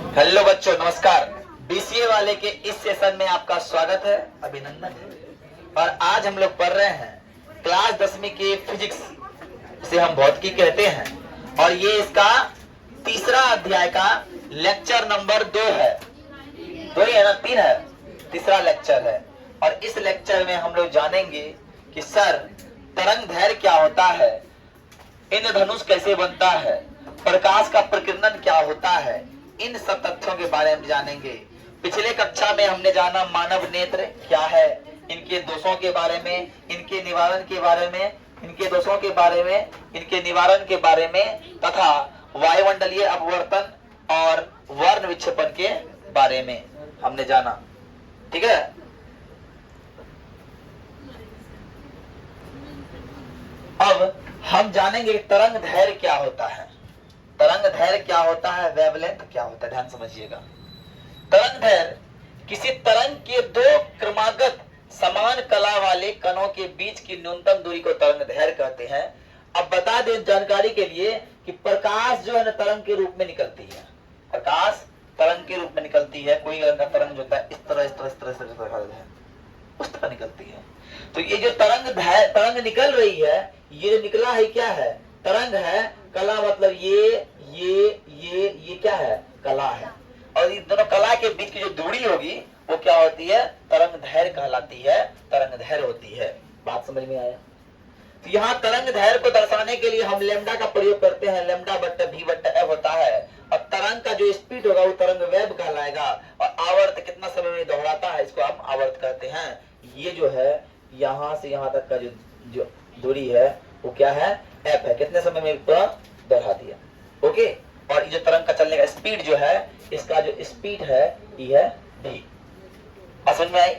Hello बच्चों, नमस्कार। BCA वाले के इस सेशन में आपका स्वागत है, अभिनंदन है। और आज हम लोग पढ़ रहे हैं क्लास 10वीं के फिजिक्स से हम भौतिकी कहते हैं, और ये इसका तीसरा अध्याय का लेक्चर नंबर 2 है। 2 ही है ना, 3 है, तीसरा लेक्चर है। और इस लेक्चर में हम लोग जानेंगे कि सर तरंग दैर्घ्य क्या होता है, इंद्रधनुष कैसे बनता है, प्रकाश का प्रकीर्णन क्या होता है, इन सब तथ्यों के बारे में जानेंगे। पिछले कक्षा में हमने जाना मानव नेत्र क्या है, इनके दोषों के बारे में, इनके निवारण के बारे में, इनके दोषों के बारे में, इनके निवारण के बारे में, तथा वायुमंडलीय अपवर्तन और वर्ण विक्षेपण के बारे में हमने जाना। ठीक है। अब हम जानेंगे तरंग दैर्घ्य क्या होता है। तरंग दैर्घ्य क्या होता है, वेवलेंथ क्या होता है, ध्यान समझिएगा। तरंग दैर्घ्य किसी तरंग के दो क्रमागत समान कला वाले कणों के बीच की न्यूनतम दूरी को तरंग दैर्घ्य कहते हैं। अब बता दें जानकारी के लिए कि प्रकाश जो है ना तरंग के रूप में निकलती है। प्रकाश तरंग के रूप में निकलती है। कोई तरंग जो होता है इस तरह उस तरह निकलती है। तो ये जो तरंग निकल रही है, ये जो निकला है क्या है, तरंग है। कला मतलब ये क्या है, कला है। और इन दोनों कला के बीच की जो दूरी होगी वो क्या होती है, तरंग दैर्घ्य कहलाती है, तरंग दैर्घ्य होती है। बात समझ में आया। तो यहाँ तरंग दैर्घ्य को दर्शाने के लिए हम लैम्डा का प्रयोग करते हैं। लैम्डा बट्टा भी बट्टा एफ होता है। और तरंग का जो स्पीड होगा वो तरंग वेग कहलाएगा। और आवर्त कितना समय में दोहराता है, इसको हम आवर्त कहते हैं। ये जो है यहाँ से यहाँ तक का जो दूरी है वो क्या है, एफ है। कितने समय में दोहरा दिया। ओके। और ये जो तरंग का चलने का स्पीड जो है, इसका जो स्पीड है ये है डी। समझ में आई।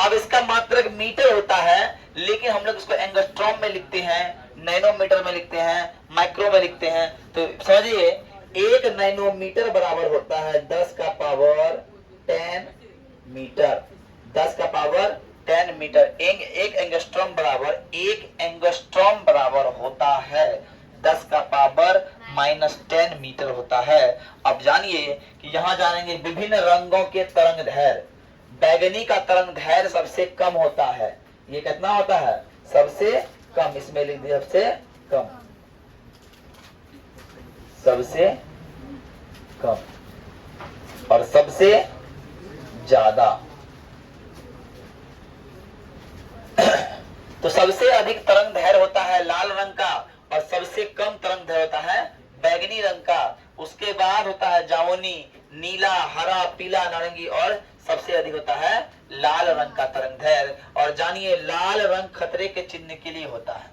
अब इसका मात्रक मीटर होता है, लेकिन हम लोग इसको एंगस्ट्रॉम में लिखते हैं, नैनोमीटर में लिखते हैं, माइक्रो में लिखते हैं। तो समझिए 1 नैनोमीटर बराबर होता है 10 का पावर 10 मीटर। 10 का पावर 10 मीटर। एक एंगस्ट्रॉम बराबर होता है 10 का पावर -10 मीटर होता है। अब जानिए कि यहाँ जानेंगे विभिन्न रंगों के तरंग दैर्घ्य। बैगनी का तरंग दैर्घ्य सबसे कम होता है। ये कितना होता है, सबसे कम। इसमें लिख दिया सबसे कम, सबसे कम। और सबसे ज्यादा तो सबसे अधिक तरंग दैर्घ्य होता है लाल रंग का, और सबसे कम तरंग दैर्घ्य होता है बैगनी रंग का। उसके बाद होता है जामुनी, नीला, हरा, पीला, नारंगी, और सबसे अधिक होता है लाल रंग का तरंग दैर्घ्य। और जानिए लाल रंग खतरे के चिन्ह के लिए होता है।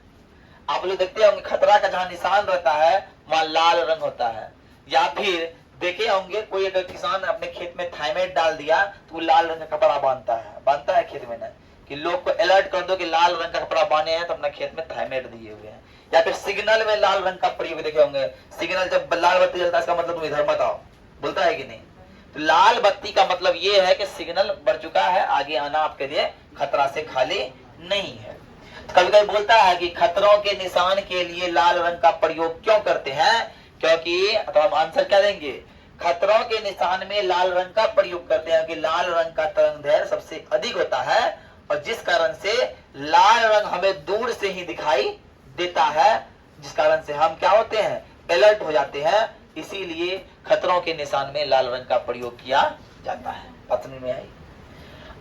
आप लोग देखते होंगे खतरा का जहां निशान रहता है वहां लाल रंग होता है। या फिर देखे होंगे कोई अगर किसान अपने खेत में थाइमेट डाल दिया तो वो लाल रंग का कपड़ा बांधता है खेत में ना, कि लोग को अलर्ट कर दो कि लाल रंग का कपड़ा बांधे हैं तो अपना खेत में थाइमेट दिए हुए हैं। या फिर सिग्नल में लाल रंग का प्रयोग देखे होंगे। सिग्नल जब लाल बत्ती जलता है इसका मतलब तुम इधर मत आओ, बोलता है कि नहीं। तो लाल बत्ती का मतलब ये है कि सिग्नल बढ़ चुका है, आगे आना आपके लिए खतरा से खाली नहीं है। कभी कभी बोलता है कि खतरों के निशान के लिए लाल रंग का प्रयोग क्यों करते हैं, क्योंकि तो हम आंसर क्या देंगे, खतरों के निशान में लाल रंग का प्रयोग करते हैं कि लाल रंग का तरंग दैर्घ्य सबसे अधिक होता है, और जिस कारण से लाल रंग हमें दूर से ही दिखाई देता है, जिस कारण से हम क्या होते हैं, अलर्ट हो जाते हैं। इसीलिए खतरों के निशान में लाल रंग का प्रयोग किया जाता है। पत्नी में आई।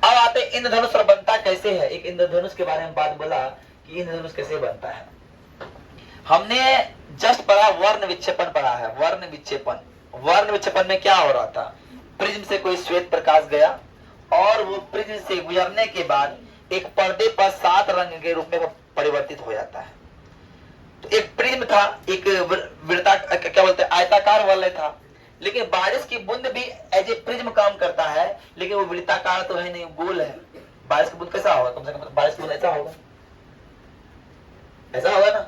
अब आते इंद्रधनुष और बनता कैसे है। एक इंद्रधनुष के बारे में बात बोला कि इंद्रधनुष कैसे बनता है। हमने जस्ट पढ़ा वर्ण विक्षेपण पढ़ा है। वर्ण विक्षेपण में क्या हो रहा था, प्रिज्म से कोई श्वेत प्रकाश गया और वो प्रिज्म से गुजरने के बाद एक पर्दे पर 7 रंग के रूप में परिवर्तित हो जाता है। तो एक प्रिज्म था, एक क्या बोलते हैं, आयताकार वलय था। लेकिन बारिश की बूंद भी एज ए प्रिज्म काम करता है, लेकिन वो वृत्ताकार तो है नहीं, गोल है। बारिश की बूंद कैसा होगा, कम से कम बारिश की बूंद ऐसा होगा ना।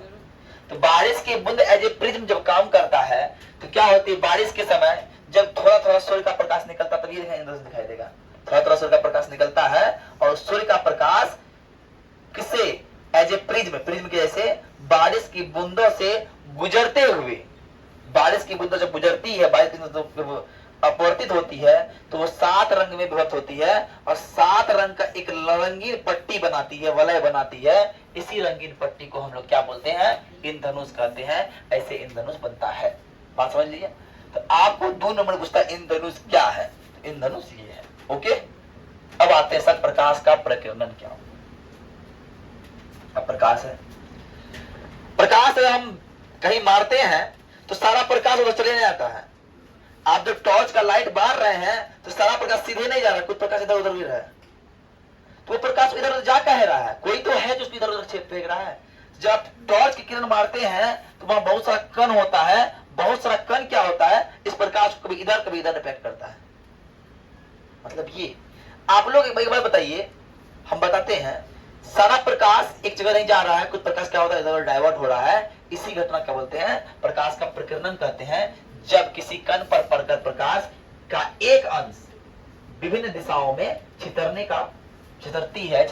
तो बारिश की बूंद एज ए प्रिज्म जब काम करता है तो क्या होती है, बारिश के समय जब थोड़ा थोड़ा सूर्य का प्रकाश निकलता तब ये इंद्रधनुष दिखाई देगा। थोड़ा थोड़ा सूर्य का प्रकाश निकलता है और सूर्य का प्रकाश किससे, एज ए प्रिज्म के जैसे बारिश की बूंदों से गुजरते हुए, बारिश की बूंदों जब गुजरती है, बारिश की अपवर्तित होती है तो वो 7 रंग में विभक्त होती है और 7 रंग का एक रंगीन पट्टी बनाती है, वलय बनाती है। इसी रंगीन पट्टी को हम लोग क्या बोलते हैं? इंद्रधनुष कहते हैं। ऐसे इंद्रधनुष बनता है। बात समझ लीजिए। तो आपको 2 नंबर पूछता है इंद्रधनुष क्या है? इंद्रधनुष ये है। ओके, अब आते हैं सर प्रकाश का प्रकीर्णन क्या हो। अब प्रकाश है, प्रकाश अगर हम कहीं मारते हैं तो सारा प्रकाश उधर चले नहीं जाता है। आप जब टॉर्च का लाइट मार रहे हैं तो सारा प्रकाश सीधे नहीं जा रहा, कुछ प्रकाश इधर उधर भी रहा है। तो वो प्रकाश इधर उधर जा कह रहा है, कोई तो है जो उसको इधर उधर फेंक रहा है। जब टॉर्च की किरण मारते हैं तो वहां बहुत सारा कण होता है। बहुत सारा कण क्या होता है? इस प्रकाश को कभी इधर इफेक्ट करता है। मतलब ये आप लोग एक बार बताइए, हम बताते हैं सारा प्रकाश एक जगह नहीं जा रहा है, कुछ प्रकाश क्या होता है इधर डाइवर्ट हो रहा है। इसी घटना क्या बोलते हैं? प्रकाश का प्रकीर्णन कहते हैं। जब किसी कण पर पड़कर प्रकाश का एक अंश विभिन्न दिशाओं में छितरती है,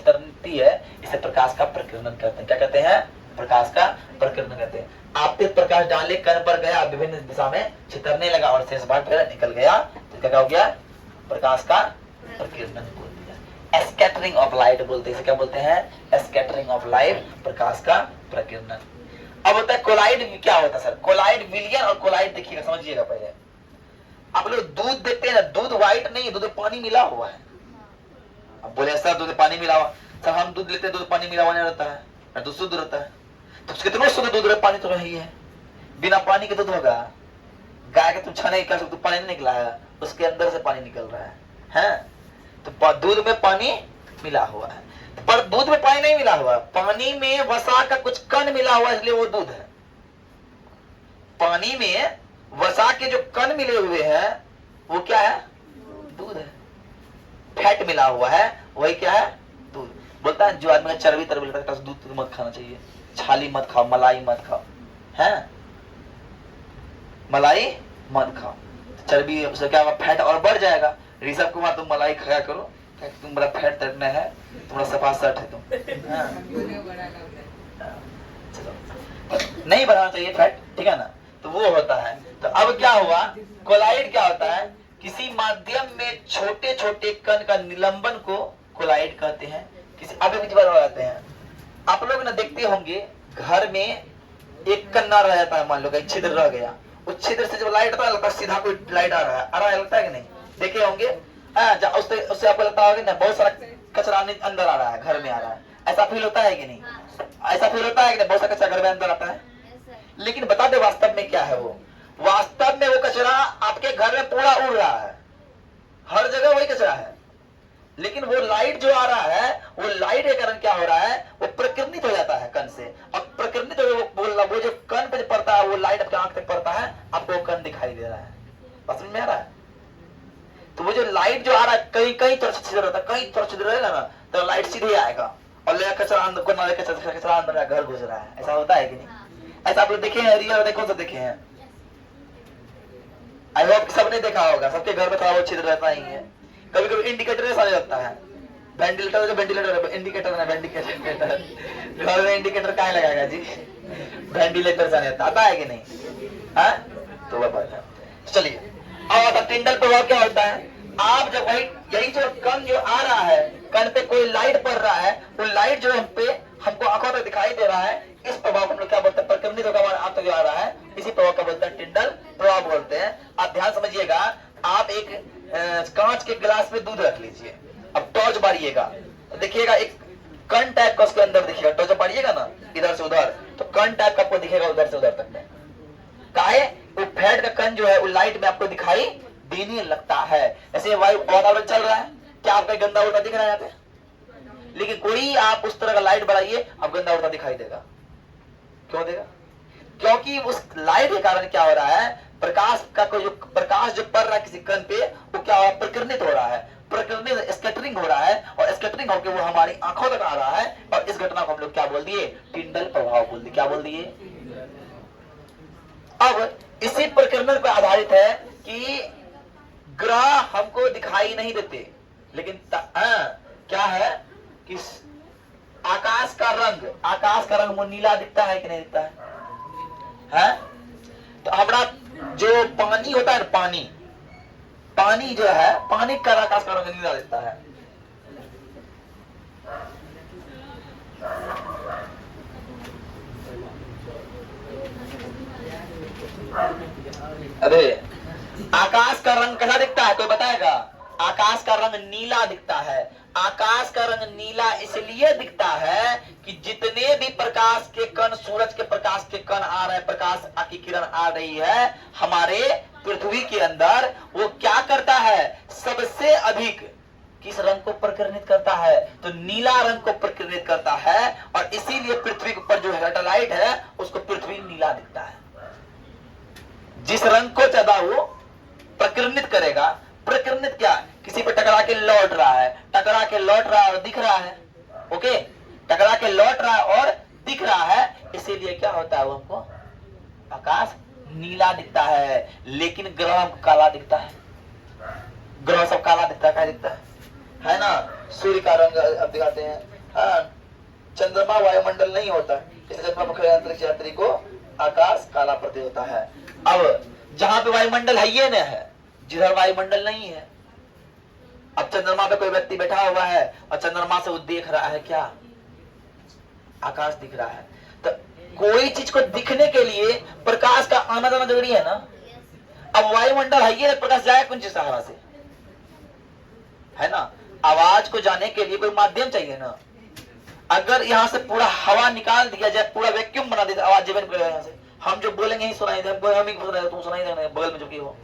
इसे प्रकाश का प्रकीर्णन कहते हैं। क्या कहते हैं? प्रकाश का प्रकीर्णन कहते हैं। आप तेज प्रकाश डाले, कण पर गया, विभिन्न दिशा में छितरने लगा और शेष भाग फिर निकल गया, तो क्या हो गया? प्रकाश का प्रकीर्णन बोल दिया। स्कैटरिंग ऑफ लाइट बोलते हैं। क्या बोलते हैं? स्कैटरिंग ऑफ लाइट, प्रकाश का प्रकीर्णन। अब होता है कोलाइड। क्या होता है सर? कोलाइड विलयन और कोलाइड देखिएगा, समझिएगा। पहले आप लोग दूध देखते हैं ना, दूध व्हाइट नहीं, दूध में पानी मिला हुआ है। अब बोले सर दूध में पानी मिला हुआ, सर हम दूध लेते हैं, दूध पानी मिला हुआ नहीं रहता है, दूध शुद्ध रहता है। तो कितना शुद्ध दूध रहे? पानी तो नहीं है, बिना पानी के दूध होगा? गाय के तुम छाने कर सकते, पानी नहीं निकला है, उसके अंदर से पानी निकल रहा है? तो दूध में पानी मिला हुआ है, पर दूध में पानी नहीं मिला हुआ, पानी में वसा का कुछ कण मिला हुआ, इसलिए वो दूध है। पानी में वसा के जो कण मिले हुए हैं वो क्या है? दूध है। फैट मिला हुआ है, वही क्या है? दूध। बोलता है जो आदमी का चर्बी तरबी लगता है दूध मत खाना चाहिए, छाली मत खाओ, मलाई मत खाओ, है मलाई मत खाओ, चर्बी उससे क्या होगा? फैट और बढ़ जाएगा। ऋषभ कुमार तुम मलाई खाया करो, तुम बड़ा फैट तटना है, तुम्हारा सफा सट है तुम। नहीं बढ़ाना चाहिए फैट, ठीक है ना? तो वो होता है। तो अब क्या हुआ? कोलाइड क्या होता है? किसी माध्यम में छोटे छोटे कण का निलंबन को कोलाइड कहते हैं। किसी अब जाते हैं आप लोग ना, देखते होंगे घर में एक कन्ना रह जाता है, मान लो कहीं छिद्र रह गया, उस छिद्र से जब लाइट आता है सीधा कोई लाइट आ रहा है लगता है कि नहीं? देखे होंगे। उससे आपको लगता होगा ना बहुत सारा कचरा अंदर आ रहा है, घर में आ रहा है। ऐसा फील होता है कि नहीं? ऐसा फील होता है कि नहीं? बहुत सारा कचरा घर में अंदर आता है। लेकिन बता दे वास्तव में क्या है वो? वास्तव में वो कचरा आपके घर में पूरा उड़ रहा है, हर जगह वही कचरा है। लेकिन वो लाइट जो आ रहा है, वो लाइट के कारण क्या हो रहा है? वो प्रकीर्णित हो जाता है कण से, और प्रकीर्णित वो जो कण पे पड़ता है, वो लाइट आपके आंख तक पड़ता है, आपको वो कण दिखाई दे रहा है। समझ में आ रहा है? तो वो जो लाइट जो आ रहा है कहीं कहीं तरह छिद्र रहता है, कहीं तरह छिद्र रहेगा ना तो लाइट सीधे आएगा और ले कचरा अंदर, कचरा अंदर घर घुस रहा है। ऐसा होता है कि नहीं? ऐसा आप लोग देखे हैं? रियल देखो तो देखे हैं। आई होप सबने देखा होगा, सबके घर में थोड़ा बहुत छिद्र रहता ही है। कभी कभी इंडिकेटर सारे लगता है, वेंटिलेटर जो वेंटिलेटर इंडिकेटर ना, वेंटिलेटर घर में इंडिकेटर कहाँ लगाएगा जी? वेंटिलेटर से आता है कि नहीं? हाँ तो वह चलिए। और टिंडल प्रभाव क्या होता है? आप जब वही यही जो कण जो आ रहा है, कण पे कोई लाइट पड़ रहा है, वो लाइट जो हमको आंखों तक दिखाई दे रहा है, इस प्रभाव को हम लोग क्या बोलते हैं? प्रकीर्णित होकर आप तक जो आ रहा है, इसी प्रभाव का बोलते हैं टिंडल प्रभाव बोलते हैं। आप ध्यान समझिएगा, आप एक कांच के गिलास में दूध रख लीजिए, अब टॉर्च मारिएगा तो देखिएगा एक कण टाइप का उसके अंदर दिखेगा। टॉर्च मारिएगा ना इधर से उधर, तो कण टाइप का आपको दिखेगा उधर से उधर तक में। काहे? वो फैट का कण जो है वो लाइट में आपको दिखाई देने लगता है। ऐसे वातावरण चल रहा है, क्या आपका गंदा उल्टा दिख रहा है यहाँ पे? लेकिन कोई आप उस तरह का लाइट बढ़ाइए, आप गंदा उल्टा दिखाई देगा। क्यों देगा? क्योंकि उस लाइट के कारण क्या हो रहा है? प्रकाश का कोई जो प्रकाश जो पड़ रहा है किसी कण पे, वो क्या हो रहा है? प्रकीर्णित हो रहा है, प्रकीर्णित स्कैटरिंग हो रहा है, और स्कैटरिंग होकर वो हमारी आंखों तक आ रहा है। और इस घटना को हम लोग क्या बोल दिए? टिंडल प्रभाव बोल दिए। क्या बोल दिए? अब इसी प्रकीर्णन पर आधारित है कि ग्रह हमको दिखाई नहीं देते, लेकिन क्या है कि आकाश का रंग वो नीला दिखता है कि नहीं दिखता है? तो हमारा जो पानी होता है, पानी पानी जो है, पानी का आकाश का रंग नीला दिखता है। अरे आकाश का रंग कैसा दिखता है, कोई बताएगा? आकाश का रंग नीला दिखता है। आकाश का रंग नीला इसलिए दिखता है कि जितने भी प्रकाश के कण, सूरज के प्रकाश के कण आ रहे हैं, प्रकाश की किरण आ रही है हमारे पृथ्वी के अंदर, वो क्या करता है, सबसे अधिक किस रंग को प्रकिरणित करता है, तो नीला रंग को प्रकिरणित करता है। और इसीलिए पृथ्वी के ऊपर जो सैटेलाइट है उसको पृथ्वी नीला दिखता है। जिस रंग को ज्यादा वो प्रकिरणित करेगा, प्रकिरणित क्या, किसी पे टकरा के लौट रहा है, टकरा के लौट रहा है और दिख रहा है, ओके, टकरा के लौट रहा है और दिख रहा है, इसीलिए क्या होता है, वो हमको आकाश नीला दिखता है। लेकिन ग्रह काला दिखता है, ग्रह सब काला दिखता है, क्या दिखता है ना? सूर्य का रंग अब दिखाते हैं, हाँ, चंद्रमा वायुमंडल नहीं होता, इसलिए अंतरिक्ष यात्री को आकाश काला प्रतीत होता है। अब जहां पे वायुमंडल है ये न है, जिधर वायुमंडल नहीं है, अब चंद्रमा पे कोई व्यक्ति बैठा हुआ है और चंद्रमा से वो देख रहा है, क्या आकाश दिख रहा है। तो कोई चीज को दिखने के लिए प्रकाश का आना जाना जरूरी है ना। अब वायुमंडल है ये, प्रकाश जाए कौन सी सहारा से, है ना? आवाज को जाने के लिए कोई माध्यम चाहिए ना। अगर यहाँ से पूरा हवा निकाल दिया जाए, पूरा वैक्यूम बना दिया, आवाज जीवन यहाँ से, हम जो बोलेंगे ही सुनाई दे, हम ही बोल रहे हैं, तुम सुनाई देना बगल में जो की हो,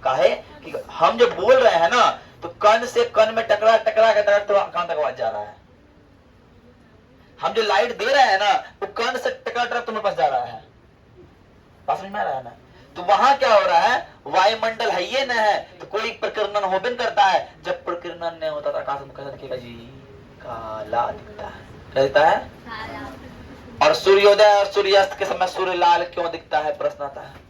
काहे कि हम जो बोल रहे हैं ना, तो कण से कण में टकरा टकरा के तो कान तक आवाज जा रहा है। हम जो लाइट दे रहे हैं ना, वो कण से टकरा टकरा तुम्हें पास जा रहा है, बात समझ में आ रहा है ना? तो वहां क्या हो रहा है, वायुमंडल है ये न है, तो कोई प्रकीर्णन होबन करता है। जब प्रकीर्णन नहीं होता तो आकाश में कैसा दिखेगा जी, काला दिखता है, क्या दिखता है? और सूर्योदय और सूर्यास्त के समय सूर्य लाल क्यों दिखता है, प्रश्न आता है।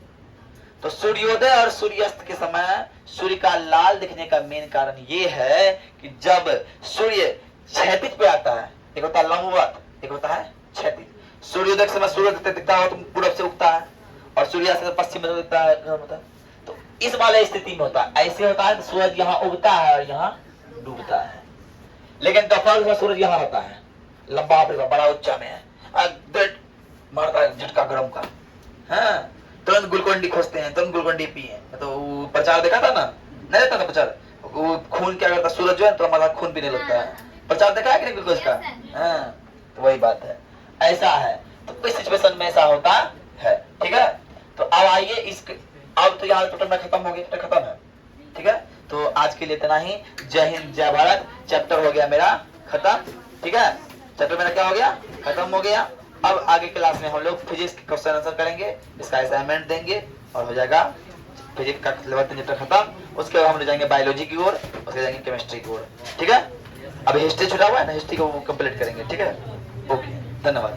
तो सूर्योदय और सूर्यास्त के समय सूर्य का लाल दिखने का मेन कारण ये है कि जब सूर्य क्षैतिज पे आता है, एक होता है लंबवत, एक होता है क्षैतिज। सूर्योदय के समय सूर्य दिखता है तो पूरब से उगता है, और सूर्यास्त से पश्चिम में दिखता है, तो इस वाले स्थिति में होता है। ऐसे होता है कि सूरज यहाँ उगता है और यहाँ डूबता है। लेकिन दोपहर में सूरज यहाँ होता है, लंबा बड़ा ऊंचा में है, मारता है झटका गरम का, हाँ, तुरंत ग्लूकोन डी खोजते हैं, तुरंत ग्लूकोन डी पिए। तो प्रचार देखा था ना, नहीं देखा था प्रचार, वो खून क्या करता, सूरज जो है तो हमारा खून पीने लगता है, प्रचार देखा है कि नहीं ग्लूकोज का, हाँ, तो वही बात है, ऐसा है। तो इस सिचुएशन में ऐसा होता है, ठीक है। तो अब आइए इस, अब तो यहाँ टोटल में खत्म हो गया, खत्म है, ठीक है। तो आज के लिए इतना ही। जय हिंद, जय भारत। चैप्टर हो गया मेरा खत्म, ठीक है, चैप्टर मेरा क्या हो गया, खत्म हो गया। अब आगे क्लास में हम लोग फिजिक्स के क्वेश्चन आंसर करेंगे, इसका असाइनमेंट देंगे और हो जाएगा फिजिक्स का चैप्टर खत्म। उसके बाद हम लोग जाएंगे बायोलॉजी की ओर, उसके जाएंगे केमिस्ट्री की ओर, ठीक है। अभी हिस्ट्री छुटा हुआ है ना, हिस्ट्री को कंप्लीट करेंगे, ठीक है। ओके, धन्यवाद।